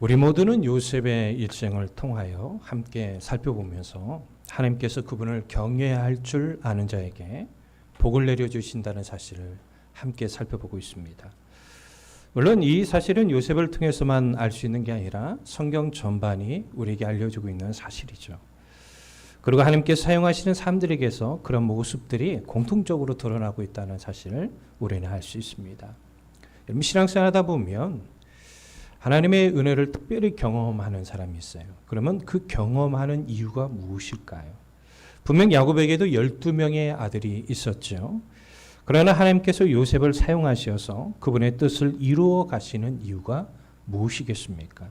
우리 모두는 요셉의 일생을 통하여 함께 살펴보면서 하나님께서 그분을 경외할 줄 아는 자에게 복을 내려주신다는 사실을 함께 살펴보고 있습니다. 물론 이 사실은 요셉을 통해서만 알 수 있는 게 아니라 성경 전반이 우리에게 알려주고 있는 사실이죠. 그리고 하나님께서 사용하시는 사람들에게서 그런 모습들이 공통적으로 드러나고 있다는 사실을 우리는 알 수 있습니다. 여러분, 신앙생활 하다 보면 하나님의 은혜를 특별히 경험하는 사람이 있어요. 그러면 그 경험하는 이유가 무엇일까요? 분명 야곱에게도 12명의 아들이 있었죠. 그러나 하나님께서 요셉을 사용하셔서 그분의 뜻을 이루어 가시는 이유가 무엇이겠습니까?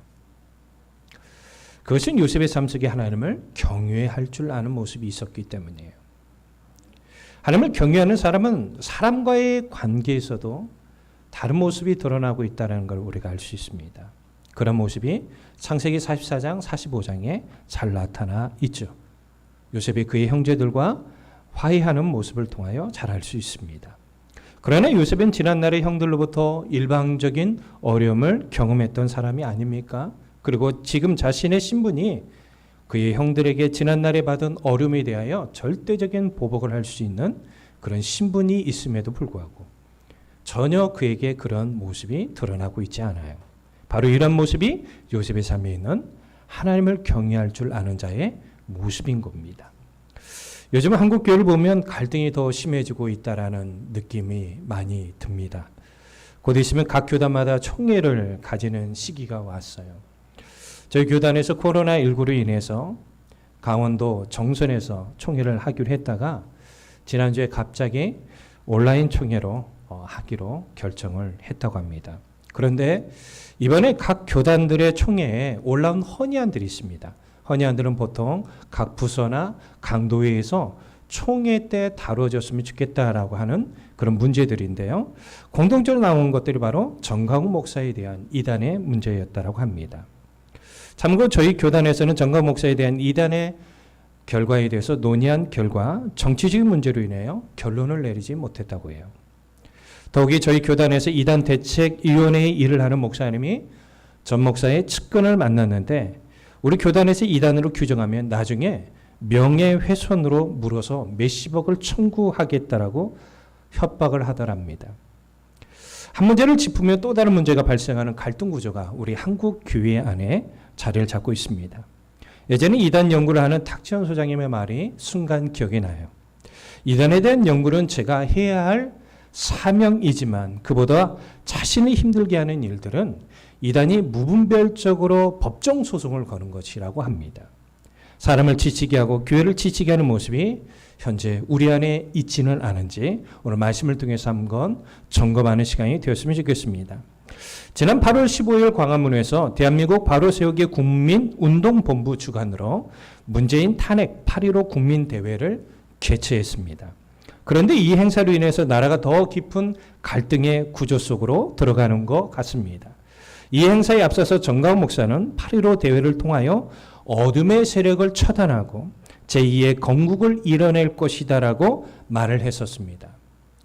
그것은 요셉의 삶 속에 하나님을 경외할 줄 아는 모습이 있었기 때문이에요. 하나님을 경외하는 사람은 사람과의 관계에서도 다른 모습이 드러나고 있다는 걸 우리가 알 수 있습니다. 그런 모습이 창세기 44장, 45장에 잘 나타나 있죠. 요셉이 그의 형제들과 화해하는 모습을 통하여 잘 알 수 있습니다. 그러나 요셉은 지난날의 형들로부터 일방적인 어려움을 경험했던 사람이 아닙니까? 그리고 지금 자신의 신분이 그의 형들에게 지난날에 받은 어려움에 대하여 절대적인 보복을 할 수 있는 그런 신분이 있음에도 불구하고 전혀 그에게 그런 모습이 드러나고 있지 않아요. 바로 이런 모습이 요셉의 삶에 있는 하나님을 경외할 줄 아는 자의 모습인 겁니다. 요즘 한국 교회를 보면 갈등이 더 심해지고 있다라는 느낌이 많이 듭니다. 곧 있으면 각 교단마다 총회를 가지는 시기가 왔어요. 저희 교단에서 코로나19로 인해서 강원도 정선에서 총회를 하기로 했다가 지난주에 갑자기 온라인 총회로 하기로 결정을 했다고 합니다. 그런데 이번에 각 교단들의 총회에 올라온 헌의안들이 있습니다. 헌의안들은 보통 각 부서나 강도회에서 총회 때 다뤄졌으면 좋겠다라고 하는 그런 문제들인데요. 공통적으로 나온 것들이 바로 정강훈 목사에 대한 이단의 문제였다고 합니다. 참고로 저희 교단에서는 정강훈 목사에 대한 이단의 결과에 대해서 논의한 결과 정치적인 문제로 인하여 결론을 내리지 못했다고 해요. 더욱이 저희 교단에서 이단 대책위원회의 일을 하는 목사님이 전 목사의 측근을 만났는데 우리 교단에서 이단으로 규정하면 나중에 명예훼손으로 물어서 몇십억을 청구하겠다라고 협박을 하더랍니다. 한 문제를 짚으면 또 다른 문제가 발생하는 갈등 구조가 우리 한국 교회 안에 자리를 잡고 있습니다. 예전에 이단 연구를 하는 탁지원 소장님의 말이 순간 기억이 나요. 이단에 대한 연구는 제가 해야 할 사명이지만 그보다 자신을 힘들게 하는 일들은 이단이 무분별적으로 법정 소송을 거는 것이라고 합니다. 사람을 지치게 하고 교회를 지치게 하는 모습이 현재 우리 안에 있지는 않은지 오늘 말씀을 통해서 한번 점검하는 시간이 되었으면 좋겠습니다. 지난 8월 15일 광화문에서 대한민국 바로 세우기 국민운동본부 주관으로 문재인 탄핵 8.15 국민대회를 개최했습니다. 그런데 이 행사로 인해서 나라가 더 깊은 갈등의 구조 속으로 들어가는 것 같습니다. 이 행사에 앞서서 정강훈 목사는 8.15 대회를 통하여 어둠의 세력을 처단하고 제2의 건국을 이뤄낼 것이다라고 말을 했었습니다.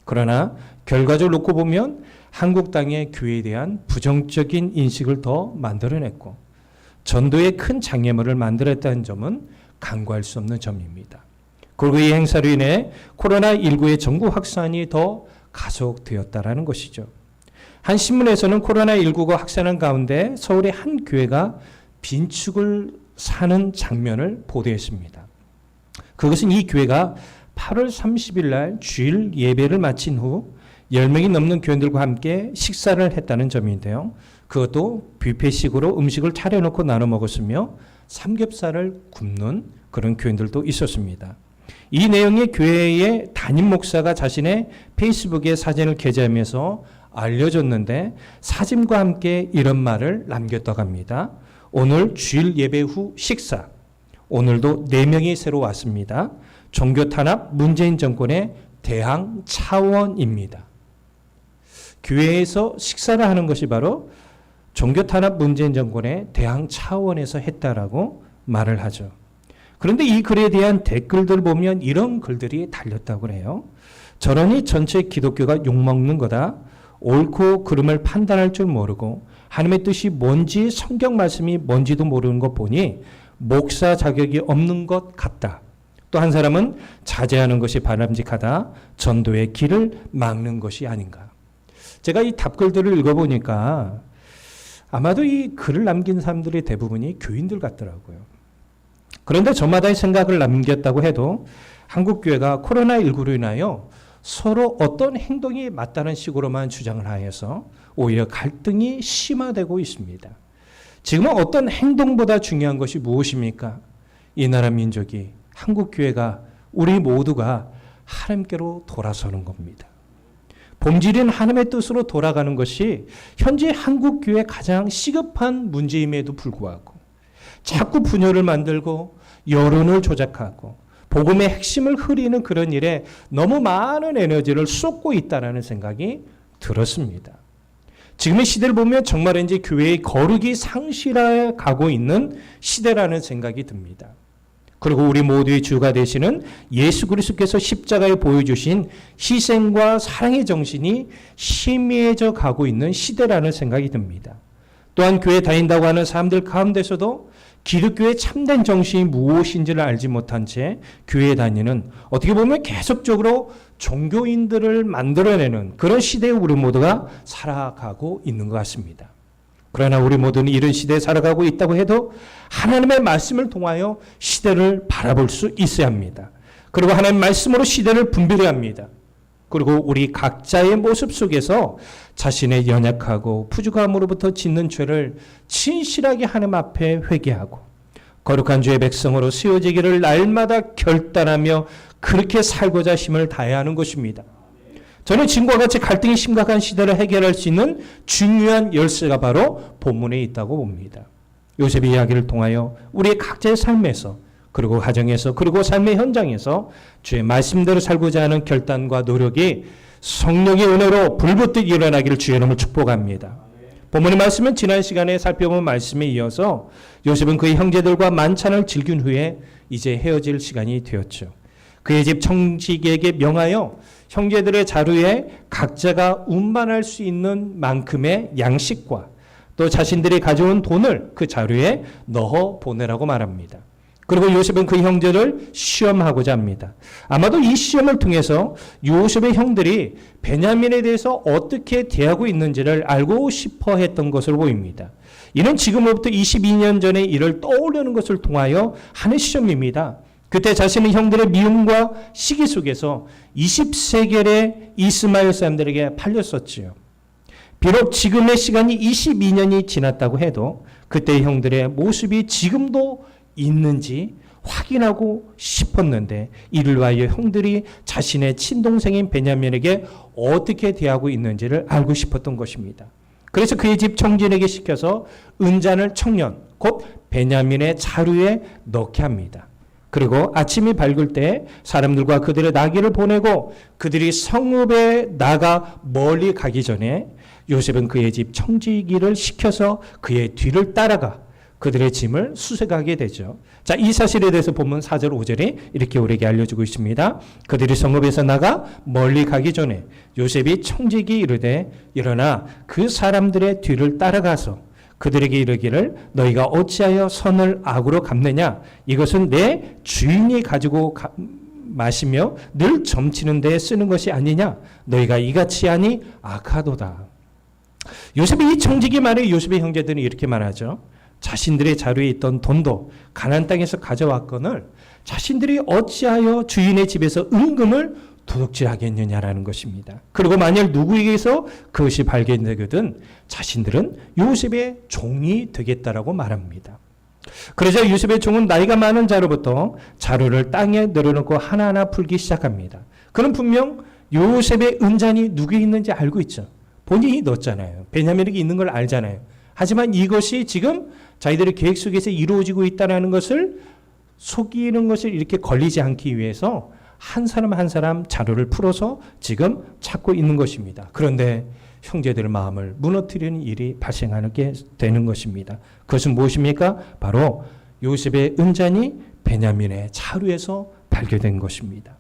그러나 결과적으로 놓고 보면 한국 땅의 교회에 대한 부정적인 인식을 더 만들어냈고 전도에 큰 장애물을 만들었다는 점은 간과할 수 없는 점입니다. 그리고 이 행사로 인해 코로나19의 전국 확산이 더 가속되었다라는 것이죠. 한 신문에서는 코로나19가 확산한 가운데 서울의 한 교회가 빈축을 사는 장면을 보도했습니다. 그것은 이 교회가 8월 30일 날 주일 예배를 마친 후 10명이 넘는 교인들과 함께 식사를 했다는 점인데요. 그것도 뷔페식으로 음식을 차려놓고 나눠 먹었으며 삼겹살을 굽는 그런 교인들도 있었습니다. 이 내용이 교회의 담임 목사가 자신의 페이스북에 사진을 게재하면서 알려졌는데 사진과 함께 이런 말을 남겼다고 합니다. 오늘 주일 예배 후 식사. 오늘도 4명이 새로 왔습니다. 종교 탄압 문재인 정권의 대항 차원입니다. 교회에서 식사를 하는 것이 바로 종교 탄압 문재인 정권의 대항 차원에서 했다라고 말을 하죠. 그런데 이 글에 대한 댓글들 보면 이런 글들이 달렸다고 해요. 저러니 전체 기독교가 욕먹는 거다. 옳고 그름을 판단할 줄 모르고 하나님의 뜻이 뭔지 성경 말씀이 뭔지도 모르는 것 보니 목사 자격이 없는 것 같다. 또 한 사람은 자제하는 것이 바람직하다. 전도의 길을 막는 것이 아닌가. 제가 이 답글들을 읽어보니까 아마도 이 글을 남긴 사람들의 대부분이 교인들 같더라고요. 그런데 저마다의 생각을 남겼다고 해도 한국교회가 코로나19로 인하여 서로 어떤 행동이 맞다는 식으로만 주장을 하여서 오히려 갈등이 심화되고 있습니다. 지금은 어떤 행동보다 중요한 것이 무엇입니까? 이 나라 민족이, 한국교회가, 우리 모두가 하나님께로 돌아서는 겁니다. 본질인 하나님의 뜻으로 돌아가는 것이 현재 한국교회의 가장 시급한 문제임에도 불구하고 자꾸 분열을 만들고 여론을 조작하고 복음의 핵심을 흐리는 그런 일에 너무 많은 에너지를 쏟고 있다는 생각이 들었습니다. 지금의 시대를 보면 정말인지 교회의 거룩이 상실해 가고 있는 시대라는 생각이 듭니다. 그리고 우리 모두의 주가 되시는 예수 그리스도께서 십자가에 보여주신 희생과 사랑의 정신이 희미해져 가고 있는 시대라는 생각이 듭니다. 또한 교회 다닌다고 하는 사람들 가운데서도 기독교의 참된 정신이 무엇인지를 알지 못한 채 교회에 다니는, 어떻게 보면 계속적으로 종교인들을 만들어내는 그런 시대에 우리 모두가 살아가고 있는 것 같습니다. 그러나 우리 모두는 이런 시대에 살아가고 있다고 해도 하나님의 말씀을 통하여 시대를 바라볼 수 있어야 합니다. 그리고 하나님의 말씀으로 시대를 분별해야 합니다. 그리고 우리 각자의 모습 속에서 자신의 연약하고 부족함으로부터 짓는 죄를 진실하게 하나님 앞에 회개하고 거룩한 주의 백성으로 세워지기를 날마다 결단하며 그렇게 살고자 힘을 다해야 하는 것입니다. 저는 지금과 같이 갈등이 심각한 시대를 해결할 수 있는 중요한 열쇠가 바로 본문에 있다고 봅니다. 요셉의 이야기를 통하여 우리의 각자의 삶에서, 그리고 가정에서, 그리고 삶의 현장에서 주의 말씀대로 살고자 하는 결단과 노력이 성령의 은혜로 불붙듯 일어나기를 주의 이름으로 축복합니다. 본문의 말씀은 지난 시간에 살펴본 말씀에 이어서 요셉은 그의 형제들과 만찬을 즐긴 후에 이제 헤어질 시간이 되었죠. 그의 집 청지기에게 명하여 형제들의 자루에 각자가 운반할 수 있는 만큼의 양식과 또 자신들이 가져온 돈을 그 자루에 넣어 보내라고 말합니다. 그리고 요셉은 그 형제를 시험하고자 합니다. 아마도 이 시험을 통해서 요셉의 형들이 베냐민에 대해서 어떻게 대하고 있는지를 알고 싶어 했던 것으로 보입니다. 이는 지금으로부터 22년 전의 일을 떠오르는 것을 통하여 하는 시험입니다. 그때 자신의 형들의 미움과 시기 속에서 20세겔의 이스마엘 사람들에게 팔렸었지요. 비록 지금의 시간이 22년이 지났다고 해도 그때의 형들의 모습이 지금도 있는지 확인하고 싶었는데 이를 위하여 형들이 자신의 친동생인 베냐민에게 어떻게 대하고 있는지를 알고 싶었던 것입니다. 그래서 그의 집 청진에게 시켜서 은잔을 청년, 곧 베냐민의 자루에 넣게 합니다. 그리고 아침이 밝을 때 사람들과 그들의 나귀를 보내고 그들이 성읍에 나가 멀리 가기 전에 요셉은 그의 집 청지기를 시켜서 그의 뒤를 따라가 그들의 짐을 수색하게 되죠. 자, 이 사실에 대해서 본문 4절 5절이 이렇게 우리에게 알려주고 있습니다. 그들이 성읍에서 나가 멀리 가기 전에 요셉이 청지기 이르되 일어나 그 사람들의 뒤를 따라가서 그들에게 이르기를 너희가 어찌하여 선을 악으로 갚느냐? 이것은 내 주인이 가지고 마시며 늘 점치는 데에 쓰는 것이 아니냐? 너희가 이같이 하니 악하도다. 요셉이 이 청지기 말에 요셉의 형제들은 이렇게 말하죠. 자신들의 자루에 있던 돈도 가나안 땅에서 가져왔거늘 자신들이 어찌하여 주인의 집에서 은금을 도둑질하겠느냐라는 것입니다. 그리고 만약 누구에게서 그것이 발견되거든 자신들은 요셉의 종이 되겠다라고 말합니다. 그러자 요셉의 종은 나이가 많은 자로부터 자루를 땅에 내려놓고 하나하나 풀기 시작합니다. 그는 분명 요셉의 은잔이 누구에 있는지 알고 있죠. 본인이 넣었잖아요. 베냐민에게 있는 걸 알잖아요. 하지만 이것이 지금 자기들의 계획 속에서 이루어지고 있다는 것을 속이는 것을 이렇게 걸리지 않기 위해서 한 사람 한 사람 자루를 풀어서 지금 찾고 있는 것입니다. 그런데 형제들의 마음을 무너뜨리는 일이 발생하게 되는 것입니다. 그것은 무엇입니까? 바로 요셉의 은잔이 베냐민의 자루에서 발견된 것입니다.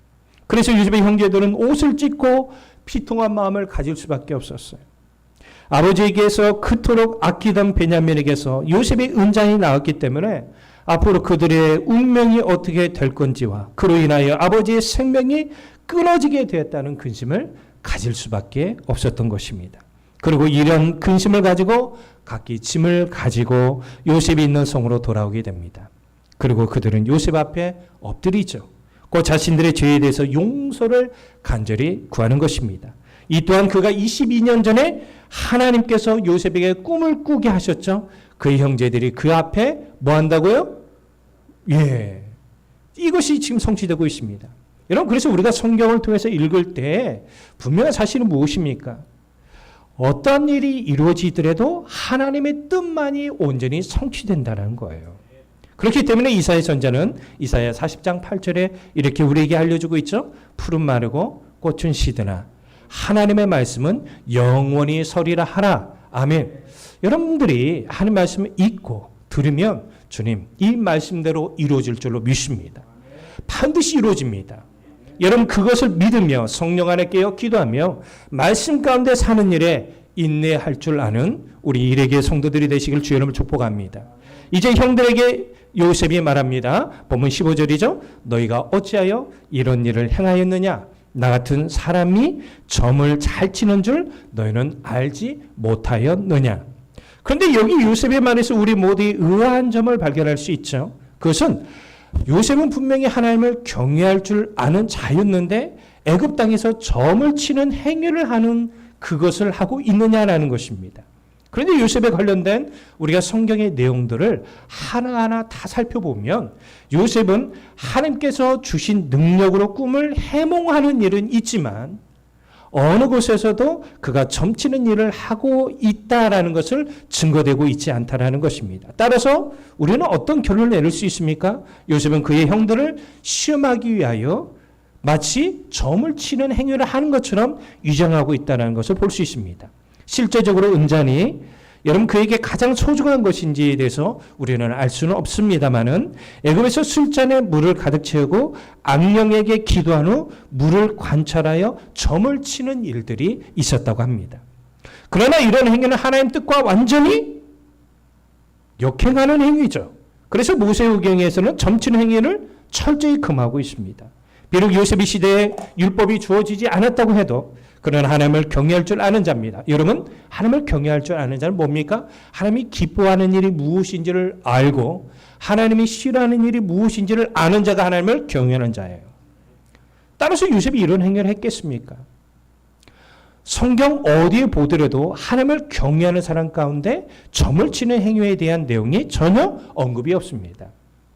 그래서 요셉의 형제들은 옷을 찢고 피통한 마음을 가질 수밖에 없었어요. 아버지에게서 그토록 아끼던 베냐민에게서 요셉의 은장이 나왔기 때문에 앞으로 그들의 운명이 어떻게 될 건지와 그로 인하여 아버지의 생명이 끊어지게 되었다는 근심을 가질 수밖에 없었던 것입니다. 그리고 이런 근심을 가지고 각기 짐을 가지고 요셉이 있는 성으로 돌아오게 됩니다. 그리고 그들은 요셉 앞에 엎드리죠. 그 자신들의 죄에 대해서 용서를 간절히 구하는 것입니다. 이 또한 그가 22년 전에 하나님께서 요셉에게 꿈을 꾸게 하셨죠. 그의 형제들이 그 앞에 뭐 한다고요? 예. 이것이 지금 성취되고 있습니다. 여러분, 그래서 우리가 성경을 통해서 읽을 때 분명한 사실은 무엇입니까? 어떤 일이 이루어지더라도 하나님의 뜻만이 온전히 성취된다는 거예요. 그렇기 때문에 이사야 선자는 이사야 40장 8절에 이렇게 우리에게 알려주고 있죠. 푸른 마르고 꽃은 시드나 하나님의 말씀은 영원히 서리라 하라. 아멘. 여러분들이 하나님 말씀을 읽고 들으면 주님 이 말씀대로 이루어질 줄로 믿습니다. 반드시 이루어집니다. 여러분 그것을 믿으며 성령 안에 깨어 기도하며 말씀 가운데 사는 일에 인내할 줄 아는 우리 일에게 성도들이 되시길 주의 이름으로 축복합니다. 이제 형들에게 요셉이 말합니다. 본문 15절이죠. 너희가 어찌하여 이런 일을 행하였느냐? 나 같은 사람이 점을 잘 치는 줄 너희는 알지 못하였느냐? 그런데 여기 요셉의 말에서 우리 모두의 의아한 점을 발견할 수 있죠. 그것은 요셉은 분명히 하나님을 경외할 줄 아는 자였는데 애굽 땅에서 점을 치는 행위를 하는 그것을 하고 있느냐라는 것입니다. 그런데 요셉에 관련된 우리가 성경의 내용들을 하나하나 다 살펴보면 요셉은 하나님께서 주신 능력으로 꿈을 해몽하는 일은 있지만 어느 곳에서도 그가 점치는 일을 하고 있다라는 것을 증거되고 있지 않다라는 것입니다. 따라서 우리는 어떤 결론을 내릴 수 있습니까? 요셉은 그의 형들을 시험하기 위하여 마치 점을 치는 행위를 하는 것처럼 위장하고 있다는 것을 볼 수 있습니다. 실제적으로 은잔이 여러분 그에게 가장 소중한 것인지에 대해서 우리는 알 수는 없습니다만은 애굽에서 술잔에 물을 가득 채우고 악령에게 기도한 후 물을 관찰하여 점을 치는 일들이 있었다고 합니다. 그러나 이런 행위는 하나님 뜻과 완전히 역행하는 행위죠. 그래서 모세오경에서는 점치는 행위를 철저히 금하고 있습니다. 비록 요셉의 시대에 율법이 주어지지 않았다고 해도 그는 하나님을 경외할 줄 아는 자입니다. 여러분, 하나님을 경외할 줄 아는 자는 뭡니까? 하나님이 기뻐하는 일이 무엇인지를 알고 하나님이 싫어하는 일이 무엇인지를 아는 자가 하나님을 경외하는 자예요. 따라서 요셉이 이런 행위를 했겠습니까? 성경 어디에 보더라도 하나님을 경외하는 사람 가운데 점을 치는 행위에 대한 내용이 전혀 언급이 없습니다.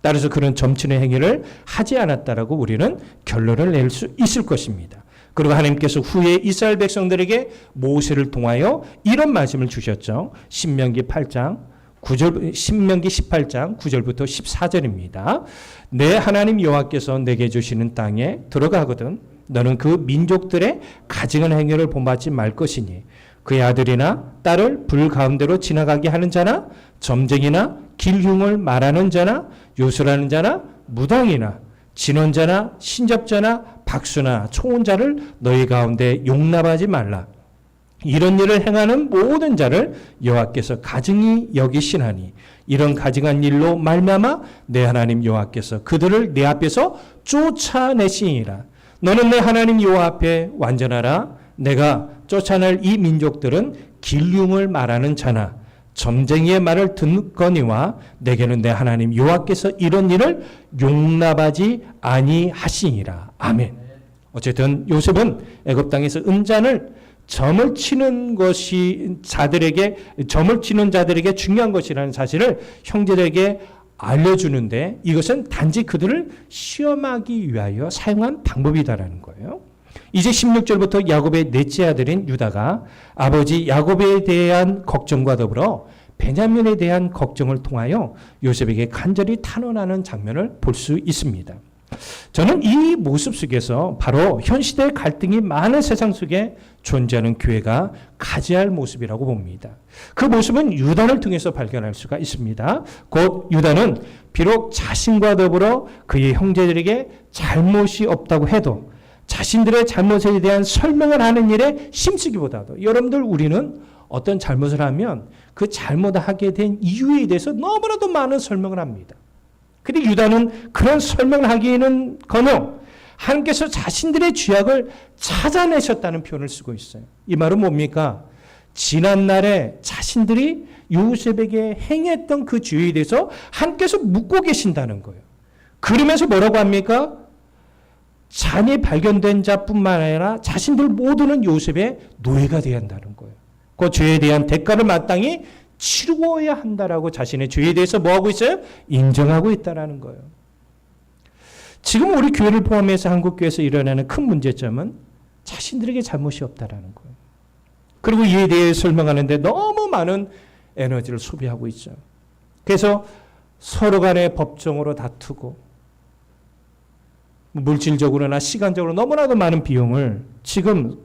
따라서 그런 점치는 행위를 하지 않았다라고 우리는 결론을 낼 수 있을 것입니다. 그리고 하나님께서 후에 이스라엘 백성들에게 모세를 통하여 이런 말씀을 주셨죠. 신명기 18장 9절부터 14절입니다. 내 하나님 여호와께서 내게 주시는 땅에 들어가거든 너는 그 민족들의 가증한 행위를 본받지 말 것이니 그의 아들이나 딸을 불 가운데로 지나가게 하는 자나 점쟁이나 길흉을 말하는 자나 요술하는 자나 무당이나 진원자나 신접자나 박수나 초혼자를 너희 가운데 용납하지 말라. 이런 일을 행하는 모든 자를 여호와께서 가증히 여기시나니 이런 가증한 일로 말미암아 내 하나님 여호와께서 그들을 내 앞에서 쫓아내시니라. 너는 내 하나님 여호와 앞에 완전하라. 내가 쫓아낼 이 민족들은 길흉을 말하는 자나 점쟁이의 말을 듣거니와 내게는 내 하나님 여호와께서 이런 일을 용납하지 아니하시니라. 아멘. 어쨌든 요셉은 애굽 땅에서 은잔을 점을 치는 자들에게 중요한 것이라는 사실을 형제들에게 알려주는데 이것은 단지 그들을 시험하기 위하여 사용한 방법이다라는 거예요. 이제 16절부터 야곱의 넷째 아들인 유다가 아버지 야곱에 대한 걱정과 더불어 베냐민에 대한 걱정을 통하여 요셉에게 간절히 탄원하는 장면을 볼 수 있습니다. 저는 이 모습 속에서 바로 현 시대의 갈등이 많은 세상 속에 존재하는 교회가 가져야 할 모습이라고 봅니다. 그 모습은 유다를 통해서 발견할 수가 있습니다. 곧 유다는 비록 자신과 더불어 그의 형제들에게 잘못이 없다고 해도 자신들의 잘못에 대한 설명을 하는 일에 힘쓰기보다도 여러분들 우리는 어떤 잘못을 하면 그 잘못하게 된 이유에 대해서 너무나도 많은 설명을 합니다. 그런데 유다는 그런 설명을 하기에는커녕 하나님께서 자신들의 죄악을 찾아내셨다는 표현을 쓰고 있어요. 이 말은 뭡니까? 지난날에 자신들이 요셉에게 행했던 그 죄에 대해서 하나님께서 묻고 계신다는 거예요. 그러면서 뭐라고 합니까? 잔이 발견된 자뿐만 아니라 자신들 모두는 요셉의 노예가 되어야 한다는 거예요. 그 죄에 대한 대가를 마땅히 치루어야 한다라고 자신의 죄에 대해서 뭐하고 있어요? 인정하고 있다는 거예요. 지금 우리 교회를 포함해서 한국교회에서 일어나는 큰 문제점은 자신들에게 잘못이 없다라는 거예요. 그리고 이에 대해 설명하는데 너무 많은 에너지를 소비하고 있죠. 그래서 서로 간에 법정으로 다투고 물질적으로나 시간적으로 너무나도 많은 비용을 지금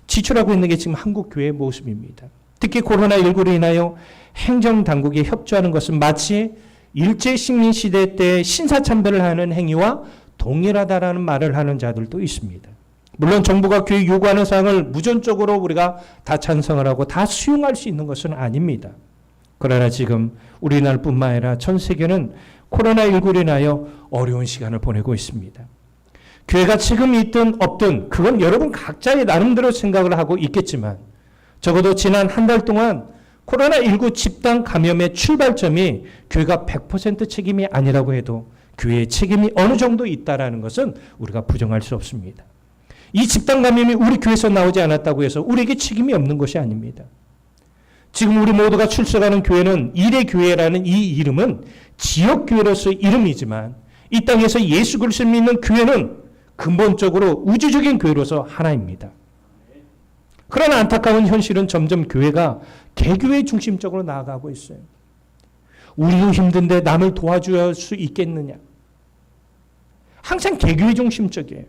지출하고 있는 게 지금 한국 교회의 모습입니다. 특히 코로나19로 인하여 행정당국이 협조하는 것은 마치 일제식민시대 때 신사참배를 하는 행위와 동일하다라는 말을 하는 자들도 있습니다. 물론 정부가 교회 요구하는 사항을 무전적으로 우리가 다 찬성을 하고 다 수용할 수 있는 것은 아닙니다. 그러나 지금 우리나라뿐만 아니라 전 세계는 코로나19로 인하여 어려운 시간을 보내고 있습니다. 교회가 지금 있든 없든 그건 여러분 각자의 나름대로 생각을 하고 있겠지만 적어도 지난 한 달 동안 코로나19 집단 감염의 출발점이 교회가 100% 책임이 아니라고 해도 교회의 책임이 어느 정도 있다는 것은 우리가 부정할 수 없습니다. 이 집단 감염이 우리 교회에서 나오지 않았다고 해서 우리에게 책임이 없는 것이 아닙니다. 지금 우리 모두가 출석하는 교회는 일의 교회라는 이 이름은 지역교회로서의 이름이지만 이 땅에서 예수 그리스도를 믿는 교회는 근본적으로 우주적인 교회로서 하나입니다. 그러나 안타까운 현실은 점점 교회가 개교회 중심적으로 나아가고 있어요. 우리도 힘든데 남을 도와줄 수 있겠느냐. 항상 개교회 중심적이에요.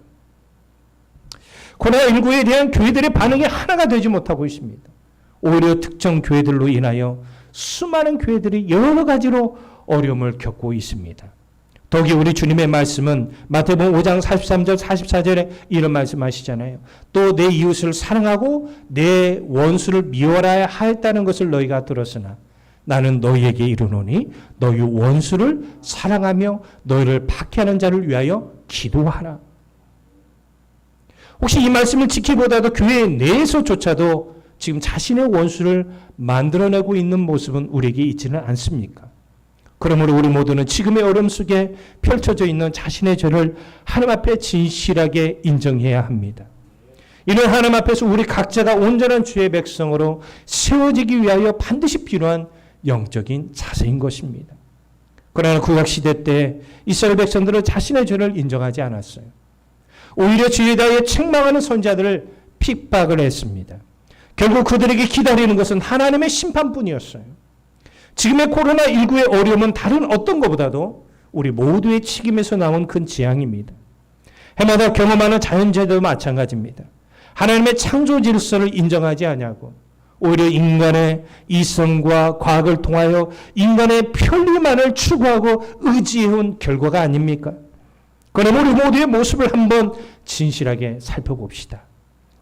코로나19에 대한 교회들의 반응이 하나가 되지 못하고 있습니다. 오히려 특정 교회들로 인하여 수많은 교회들이 여러 가지로 어려움을 겪고 있습니다. 더욱이 우리 주님의 말씀은 마태복음 5장 43절 44절에 이런 말씀하시잖아요. 또 내 이웃을 사랑하고 내 원수를 미워하야 하였다는 것을 너희가 들었으나 나는 너희에게 이르노니 너희 원수를 사랑하며 너희를 박해하는 자를 위하여 기도하라. 혹시 이 말씀을 지키보다도 교회 내에서조차도 지금 자신의 원수를 만들어내고 있는 모습은 우리에게 있지는 않습니까? 그러므로 우리 모두는 지금의 어려움 속에 펼쳐져 있는 자신의 죄를 하나님 앞에 진실하게 인정해야 합니다. 이는 하나님 앞에서 우리 각자가 온전한 주의 백성으로 세워지기 위하여 반드시 필요한 영적인 자세인 것입니다. 그러나 구약시대 때 이스라엘 백성들은 자신의 죄를 인정하지 않았어요. 오히려 주에 대하여 책망하는 선지자들을 핍박을 했습니다. 결국 그들에게 기다리는 것은 하나님의 심판뿐이었어요. 지금의 코로나19의 어려움은 다른 어떤 것보다도 우리 모두의 책임에서 나온 큰 재앙입니다. 해마다 경험하는 자연재해도 마찬가지입니다. 하나님의 창조 질서를 인정하지 않냐고 오히려 인간의 이성과 과학을 통하여 인간의 편리만을 추구하고 의지해온 결과가 아닙니까? 그럼 우리 모두의 모습을 한번 진실하게 살펴봅시다.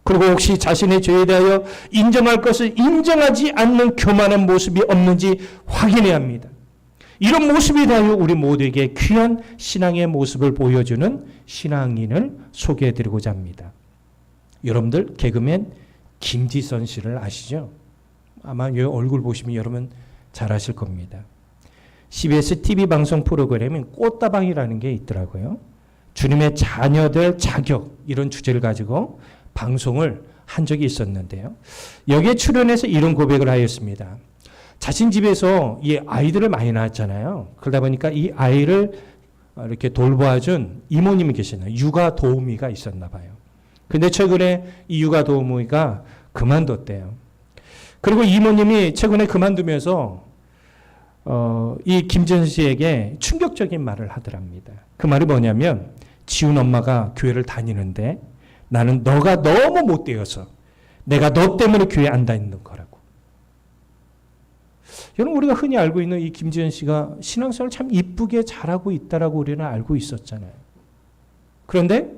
그리고 혹시 자신의 죄에 대하여 인정할 것을 인정하지 않는 교만한 모습이 없는지 확인해야 합니다. 이런 모습에 대하여 우리 모두에게 귀한 신앙의 모습을 보여주는 신앙인을 소개해드리고자 합니다. 여러분들 개그맨 김지선 씨를 아시죠? 아마 이 얼굴 보시면 여러분 잘 아실 겁니다. CBS TV 방송 프로그램인 꽃다방이라는 게 있더라고요. 주님의 자녀될 자격 이런 주제를 가지고 방송을 한 적이 있었는데요. 여기에 출연해서 이런 고백을 하였습니다. 자신 집에서 이 아이들을 많이 낳았잖아요. 그러다 보니까 이 아이를 이렇게 돌봐준 이모님이 계시나요? 육아 도우미가 있었나 봐요. 근데 최근에 이 육아 도우미가 그만뒀대요. 그리고 이모님이 최근에 그만두면서 이 김지선 씨에게 충격적인 말을 하더랍니다. 그 말이 뭐냐면 지훈 엄마가 교회를 다니는데 나는 너가 너무 못되어서 내가 너 때문에 교회 안 다니는 거라고. 여러분 우리가 흔히 알고 있는 이 김지현 씨가 신앙생활을 참 이쁘게 잘하고 있다라고 우리는 알고 있었잖아요. 그런데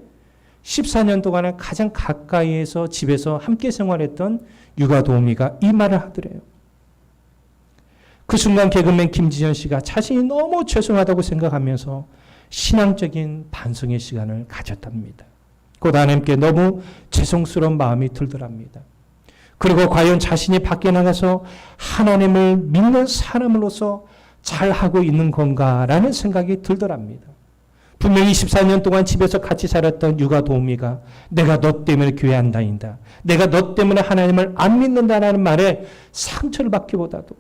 14년 동안 가장 가까이에서 집에서 함께 생활했던 육아 도우미가 이 말을 하더래요. 그 순간 개그맨 김지현 씨가 자신이 너무 죄송하다고 생각하면서 신앙적인 반성의 시간을 가졌답니다. 곧 아내께 너무 죄송스러운 마음이 들더랍니다. 그리고 과연 자신이 밖에 나가서 하나님을 믿는 사람으로서 잘하고 있는 건가라는 생각이 들더랍니다. 분명히 14년 동안 집에서 같이 살았던 육아 도우미가 내가 너 때문에 교회 안 다닌다, 내가 너 때문에 하나님을 안 믿는다라는 말에 상처를 받기보다도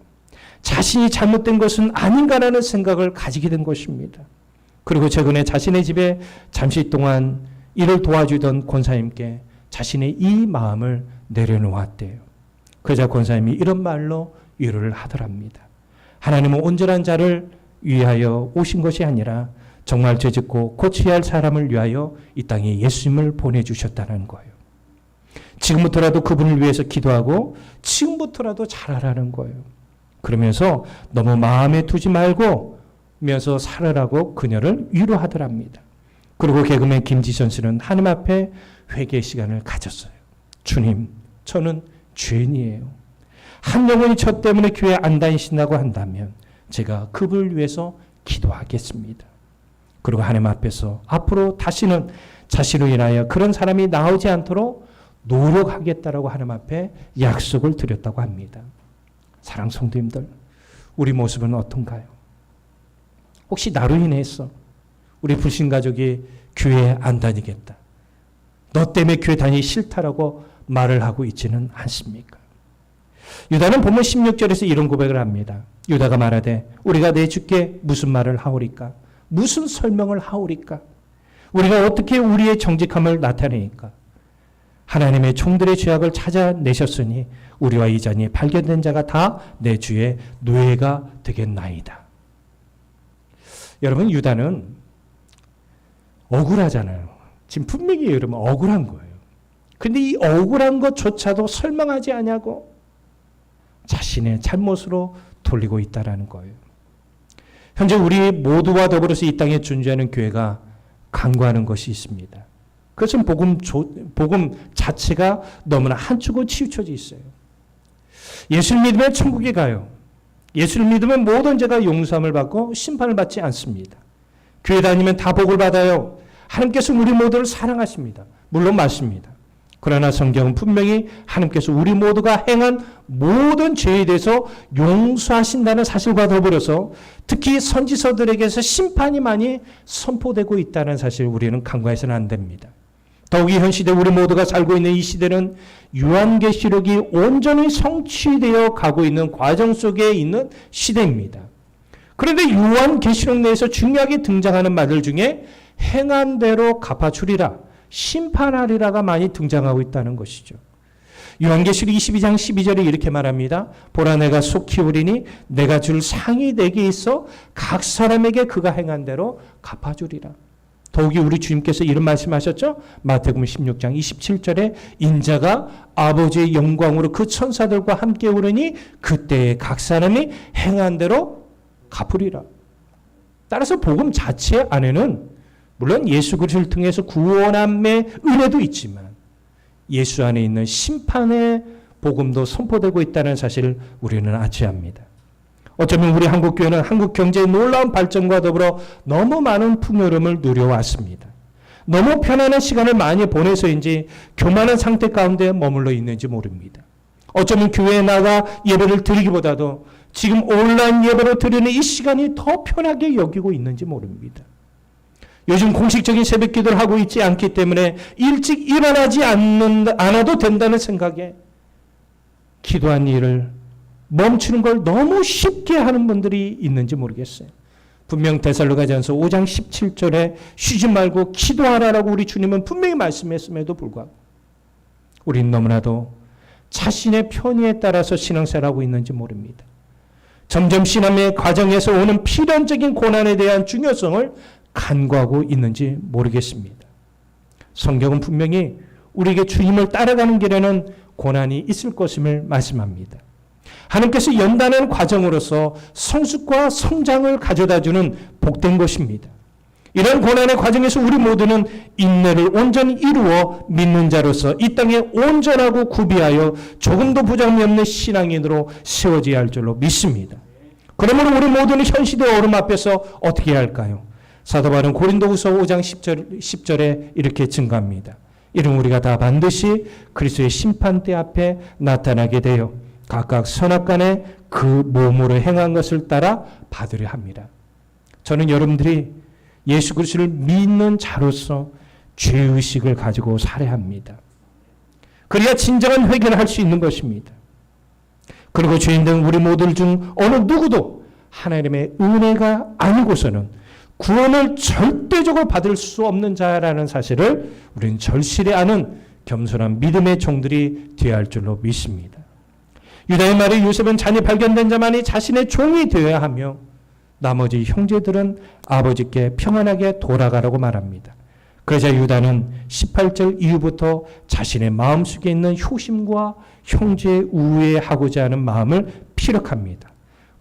자신이 잘못된 것은 아닌가라는 생각을 가지게 된 것입니다. 그리고 최근에 자신의 집에 잠시 동안 일을 도와주던 권사님께 자신의 이 마음을 내려놓았대요. 그러자 권사님이 이런 말로 위로를 하더랍니다. 하나님은 온전한 자를 위하여 오신 것이 아니라 정말 죄짓고 고쳐야 할 사람을 위하여 이 땅에 예수님을 보내주셨다는 거예요. 지금부터라도 그분을 위해서 기도하고 지금부터라도 잘하라는 거예요. 그러면서 너무 마음에 두지 말고 면서 살아라고 그녀를 위로하더랍니다. 그리고 개그맨 김지선 씨는 하나님 앞에 회개 시간을 가졌어요. 주님, 저는 죄인이에요. 한 영혼이 저 때문에 교회 안 다니신다고 한다면 제가 그분을 위해서 기도하겠습니다. 그리고 하나님 앞에서 앞으로 다시는 자신으로 인하여 그런 사람이 나오지 않도록 노력하겠다라고 하나님 앞에 약속을 드렸다고 합니다. 사랑 성도님들, 우리 모습은 어떤가요? 혹시 나로 인해서 우리 불신가족이 교회에 안 다니겠다, 너 때문에 교회 다니기 싫다라고 말을 하고 있지는 않습니까? 유다는 본문 16절에서 이런 고백을 합니다. 유다가 말하되 우리가 내 주께 무슨 말을 하오리까? 무슨 설명을 하오리까? 우리가 어떻게 우리의 정직함을 나타내니까? 하나님의 종들의 죄악을 찾아내셨으니 우리와 이 잔이 발견된 자가 다 내 주의 노예가 되겠나이다. 여러분, 유다는 억울하잖아요. 지금 분명히 여러분 억울한 거예요. 그런데 이 억울한 것조차도 설명하지 않냐고 자신의 잘못으로 돌리고 있다는 거예요. 현재 우리 모두와 더불어서 이 땅에 존재하는 교회가 간과하는 것이 있습니다. 그것은 복음 자체가 너무나 한쪽으로 치우쳐져 있어요. 예수를 믿으면 천국에 가요. 예수를 믿으면 모든 죄가 용서함을 받고 심판을 받지 않습니다. 교회 다니면 다 복을 받아요. 하나님께서 우리 모두를 사랑하십니다. 물론 맞습니다. 그러나 성경은 분명히 하나님께서 우리 모두가 행한 모든 죄에 대해서 용서하신다는 사실과 더불어서 특히 선지서들에게서 심판이 많이 선포되고 있다는 사실을 우리는 간과해서는 안 됩니다. 더욱이 현 시대 우리 모두가 살고 있는 이 시대는 요한계시록이 온전히 성취되어 가고 있는 과정 속에 있는 시대입니다. 그런데 요한계시록 내에서 중요하게 등장하는 말들 중에 행한 대로 갚아주리라, 심판하리라가 많이 등장하고 있다는 것이죠. 요한계시록 22장 12절에 이렇게 말합니다. 보라, 내가 속히 오리니 내가 줄 상이 내게 있어 각 사람에게 그가 행한 대로 갚아주리라. 더욱이 우리 주님께서 이런 말씀하셨죠. 마태복음 16장 27절에 인자가 아버지의 영광으로 그 천사들과 함께 오르니 그때에 각 사람이 행한 대로 갚으리라. 따라서 복음 자체 안에는 물론 예수 그리스도를 통해서 구원함의 은혜도 있지만 예수 안에 있는 심판의 복음도 선포되고 있다는 사실을 우리는 아치합니다. 어쩌면 우리 한국교회는 한국 경제의 놀라운 발전과 더불어 너무 많은 풍요로움을 누려왔습니다. 너무 편안한 시간을 많이 보내서인지 교만한 상태 가운데 머물러 있는지 모릅니다. 어쩌면 교회에 나가 예배를 드리기보다도 지금 온라인 예배로 드리는 이 시간이 더 편하게 여기고 있는지 모릅니다. 요즘 공식적인 새벽 기도를 하고 있지 않기 때문에 일찍 일어나지 않아도 된다는 생각에 기도한 일을 멈추는 걸 너무 쉽게 하는 분들이 있는지 모르겠어요. 분명 데살로니가전서 5장 17절에 쉬지 말고 기도하라라고 우리 주님은 분명히 말씀했음에도 불구하고 우리는 너무나도 자신의 편의에 따라서 신앙생활하고 있는지 모릅니다. 점점 신앙의 과정에서 오는 필연적인 고난에 대한 중요성을 간과하고 있는지 모르겠습니다. 성경은 분명히 우리에게 주님을 따라가는 길에는 고난이 있을 것임을 말씀합니다. 하나님께서 연단하는 과정으로서 성숙과 성장을 가져다주는 복된 것입니다. 이런 고난의 과정에서 우리 모두는 인내를 온전히 이루어 믿는 자로서 이 땅에 온전하고 구비하여 조금도 부정이 없는 신앙인으로 세워져야 할 줄로 믿습니다. 그러므로 우리 모두는 현 시대의 어려움 앞에서 어떻게 해야 할까요? 사도 바울은 고린도후서 5장 10절에 이렇게 증거합니다. 이는 우리가 다 반드시 그리스도의 심판대 앞에 나타나게 되어 각각 선악간에 그 몸으로 행한 것을 따라 받으려 합니다. 저는 여러분들이 예수 그리스도를 믿는 자로서 죄의식을 가지고 살아야 합니다. 그래야 진정한 회개를 할 수 있는 것입니다. 그리고 죄인된 우리 모두 중 어느 누구도 하나님의 은혜가 아니고서는 구원을 절대적으로 받을 수 없는 자라는 사실을 우리는 절실히 아는 겸손한 믿음의 종들이 되어야 할 줄로 믿습니다. 유다의 말에 요셉은 잔이 발견된 자만이 자신의 종이 되어야 하며 나머지 형제들은 아버지께 평안하게 돌아가라고 말합니다. 그러자 유다는 18절 이후부터 자신의 마음속에 있는 효심과 형제의 우애하고자 하는 마음을 피력합니다.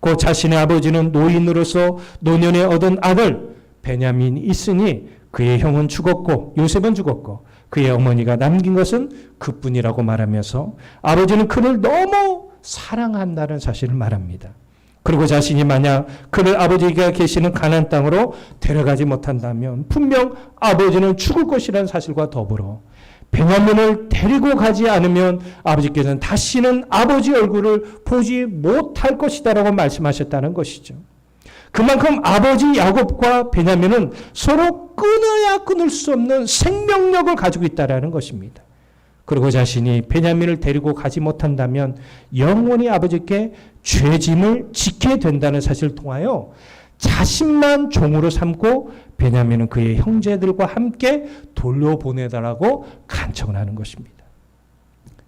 그 자신의 아버지는 노인으로서 노년에 얻은 아들 베냐민이 있으니 그의 형은 죽었고 요셉은 죽었고 그의 어머니가 남긴 것은 그뿐이라고 말하면서 아버지는 그를 너무 사랑한다는 사실을 말합니다. 그리고 자신이 만약 그를 아버지가 계시는 가나안 땅으로 데려가지 못한다면 분명 아버지는 죽을 것이라는 사실과 더불어 베냐민을 데리고 가지 않으면 아버지께서는 다시는 아버지 얼굴을 보지 못할 것이다라고 말씀하셨다는 것이죠. 그만큼 아버지 야곱과 베냐민은 서로 끊어야 끊을 수 없는 생명력을 가지고 있다는 것입니다. 그리고 자신이 베냐민을 데리고 가지 못한다면 영원히 아버지께 죄짐을 지게 된다는 사실을 통하여 자신만 종으로 삼고 베냐민은 그의 형제들과 함께 돌려보내달라고 간청을 하는 것입니다.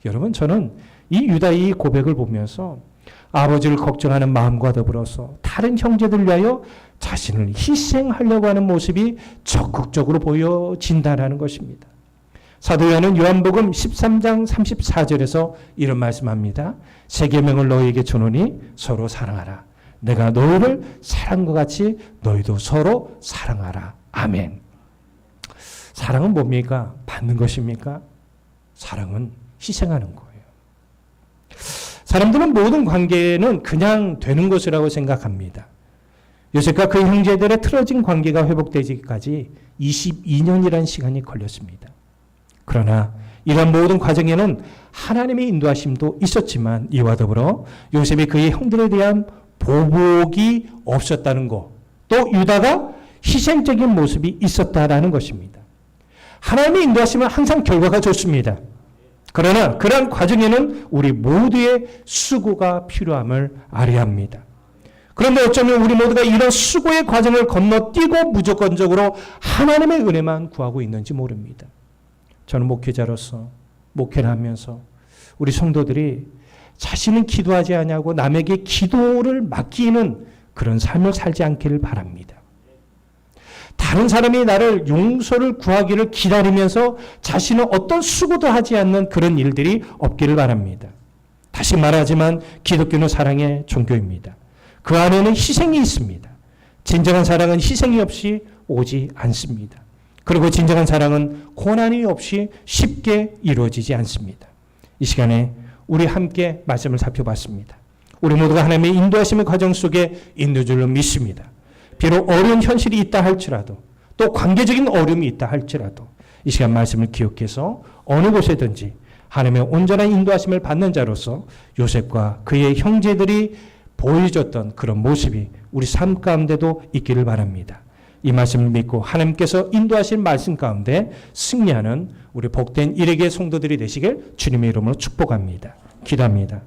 여러분, 저는 이 유다의 고백을 보면서 아버지를 걱정하는 마음과 더불어서 다른 형제들을 위하여 자신을 희생하려고 하는 모습이 적극적으로 보여진다는 것입니다. 사도 요한은 요한복음 13장 34절에서 이런 말씀합니다. 새 계명을 너희에게 주노니 서로 사랑하라. 내가 너희를 사랑한 것 같이 너희도 서로 사랑하라. 아멘. 사랑은 뭡니까? 받는 것입니까? 사랑은 희생하는 거예요. 사람들은 모든 관계는 그냥 되는 것이라고 생각합니다. 요셉과 그 형제들의 틀어진 관계가 회복되기까지 22년이라는 시간이 걸렸습니다. 그러나 이런 모든 과정에는 하나님의 인도하심도 있었지만 이와 더불어 요셉이 그의 형들에 대한 보복이 없었다는 것, 또 유다가 희생적인 모습이 있었다라는 것입니다. 하나님의 인도하심은 항상 결과가 좋습니다. 그러나 그러한 과정에는 우리 모두의 수고가 필요함을 알아야 합니다. 그런데 어쩌면 우리 모두가 이런 수고의 과정을 건너뛰고 무조건적으로 하나님의 은혜만 구하고 있는지 모릅니다. 저는 목회자로서 목회를 하면서 우리 성도들이 자신은 기도하지 않냐고 남에게 기도를 맡기는 그런 삶을 살지 않기를 바랍니다. 다른 사람이 나를 용서를 구하기를 기다리면서 자신은 어떤 수고도 하지 않는 그런 일들이 없기를 바랍니다. 다시 말하지만 기독교는 사랑의 종교입니다. 그 안에는 희생이 있습니다. 진정한 사랑은 희생이 없이 오지 않습니다. 그리고 진정한 사랑은 고난이 없이 쉽게 이루어지지 않습니다. 이 시간에 우리 함께 말씀을 살펴봤습니다. 우리 모두가 하나님의 인도하심의 과정 속에 있는 줄로 믿습니다. 비록 어려운 현실이 있다 할지라도 또 관계적인 어려움이 있다 할지라도 이 시간 말씀을 기억해서 어느 곳에든지 하나님의 온전한 인도하심을 받는 자로서 요셉과 그의 형제들이 보여줬던 그런 모습이 우리 삶 가운데도 있기를 바랍니다. 이 말씀을 믿고 하나님께서 인도하신 말씀 가운데 승리하는 우리 복된 일에게 성도들이 되시길 주님의 이름으로 축복합니다. 기도합니다.